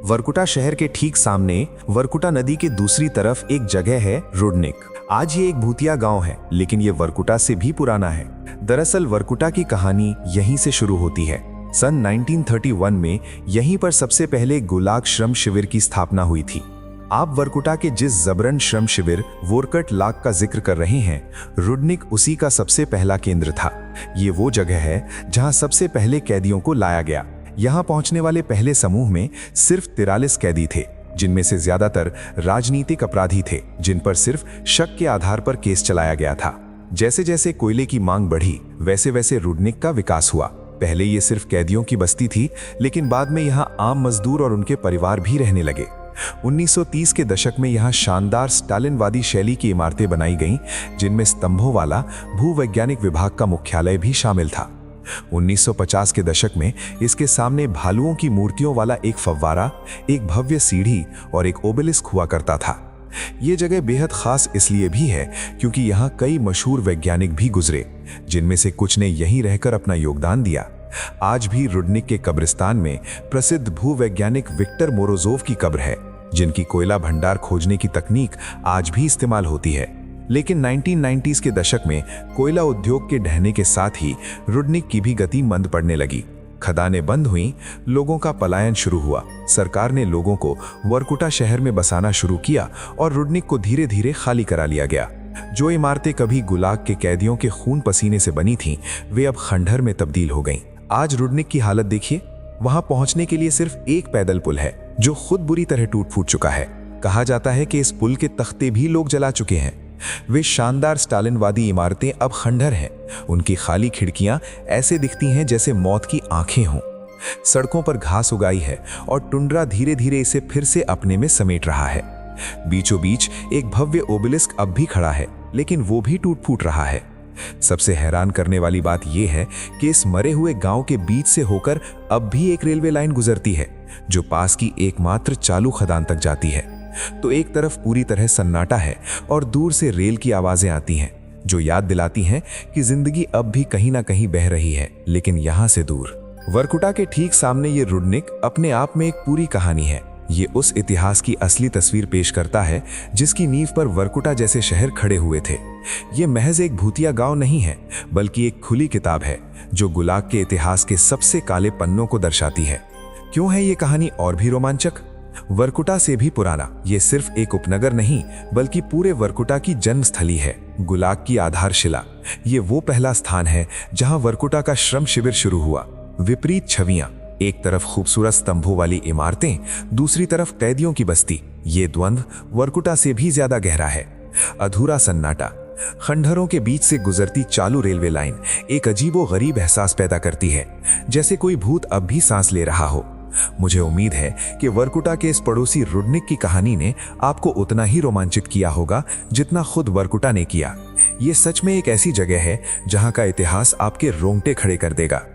वर्कुटा शहर के ठीक सामने वर्कुटा नदी के दूसरी तरफ एक जगह है रुडनिक। आज ये एक भूतिया गांव है, लेकिन ये वर्कुटा से भी पुराना है। दरअसल वर्कुटा की कहानी यहीं से शुरू होती है। सन 1931 में यहीं पर सबसे पहले गुलाग श्रम शिविर की स्थापना हुई थी। आप वर्कुटा के जिस जबरन श्रम शिविर वोरकट लाग का जिक्र कर रहे हैं, रुडनिक उसी का सबसे पहला केंद्र था। ये वो जगह है जहां सबसे पहले कैदियों को लाया गया। यहाँ पहुंचने वाले पहले समूह में सिर्फ 43 कैदी थे, जिनमें से ज्यादातर राजनीतिक अपराधी थे, जिन पर सिर्फ शक के आधार पर केस चलाया गया था। जैसे जैसे कोयले की मांग बढ़ी, वैसे वैसे रुडनिक का विकास हुआ। पहले ये सिर्फ कैदियों की बस्ती थी, लेकिन बाद में यहाँ आम मजदूर और उनके परिवार भी रहने लगे। 1930 के दशक में यहाँ शानदार स्टालिनवादी शैली की इमारतें बनाई गईं, जिनमें स्तंभों वाला भूवैज्ञानिक विभाग का मुख्यालय भी शामिल था। 1950 के दशक में इसके सामने भालुओं की मूर्तियों वाला एक फव्वारा, एक भव्य सीढ़ी और एक ओबेलिस्क हुआ करता था। ये जगह बेहद खास इसलिए भी है क्योंकि यहाँ कई मशहूर वैज्ञानिक भी गुजरे, जिनमें से कुछ ने यहीं रहकर अपना योगदान दिया। आज भी रुडनिक के कब्रिस्तान में प्रसिद्ध भूवैज्ञानिक विक्टर मोरोजोव की कब्र है, जिनकी कोयला भंडार खोजने की तकनीक आज भी इस्तेमाल होती है। लेकिन 1990s के दशक में कोयला उद्योग के ढहने के साथ ही रुडनिक की भी गति मंद पड़ने लगी। खदानें बंद हुईं, लोगों का पलायन शुरू हुआ। सरकार ने लोगों को वर्कुटा शहर में बसाना शुरू किया और रुडनिक को धीरे धीरे खाली करा लिया गया। जो इमारतें कभी गुलाग के कैदियों के खून पसीने से बनी थीं, वे अब खंडहर में तब्दील हो गईं। आज रुडनिक की हालत देखिए। वहां पहुंचने के लिए सिर्फ एक पैदल पुल है, जो खुद बुरी तरह टूट फूट चुका है। कहा जाता है कि इस पुल के तख्ते भी लोग जला चुके हैं। वे शानदार स्टालिनवादी इमारतें अब खंडहर हैं। उनकी खाली खिड़कियां ऐसे दिखती हैं जैसे मौत की आंखें हों। सड़कों पर घास उगाई है और टुंड्रा धीरे धीरे इसे फिर से अपने में समेट रहा है। बीचों बीच एक भव्य ओबेलिस्क अब भी खड़ा है, लेकिन वो भी टूट फूट रहा है। सबसे हैरान करने वाली बात यह है कि इस मरे हुए गांव के बीच से होकर अब भी एक रेलवे लाइन गुजरती है, जो पास की एकमात्र चालू खदान तक जाती है। तो एक तरफ पूरी तरह सन्नाटा है और दूर से रेल की आवाजें आती हैं, जो याद दिलाती हैं कि जिंदगी अब भी कहीं ना कहीं बह रही है, लेकिन यहां से दूर। वर्कुटा के ठीक सामने ये रुडनिक अपने आप में एक पूरी कहानी है। ये उस इतिहास की असली तस्वीर पेश करता है जिसकी नींव पर वर्कुटा जैसे शहर खड़े हुए थे। ये महज एक भूतिया गांव नहीं है, बल्कि एक खुली किताब है जो गुलाग के इतिहास के सबसे काले पन्नों को दर्शाती है। क्यों है ये कहानी और भी रोमांचक? वर्कुटा से भी पुराना ये सिर्फ एक उपनगर नहीं, बल्कि पूरे वर्कुटा की जन्मस्थली है, गुलाग की आधारशिला। ये वो पहला स्थान है जहां वर्कुटा का श्रम शिविर शुरू हुआ। विपरीत छवियां, एक तरफ खूबसूरत स्तंभों वाली इमारतें, दूसरी तरफ कैदियों की बस्ती। ये द्वंद्व वर्कुटा से भी ज्यादा गहरा है। अधूरा सन्नाटा, खंडहरों के बीच से गुजरती चालू रेलवे लाइन एक अजीबो-गरीब एहसास पैदा करती है, जैसे कोई भूत अब भी सांस ले रहा हो। मुझे उम्मीद है कि वर्कुटा के इस पड़ोसी रुडनिक की कहानी ने आपको उतना ही रोमांचित किया होगा जितना खुद वर्कुटा ने किया। ये सच में एक ऐसी जगह है जहां का इतिहास आपके रोंगटे खड़े कर देगा।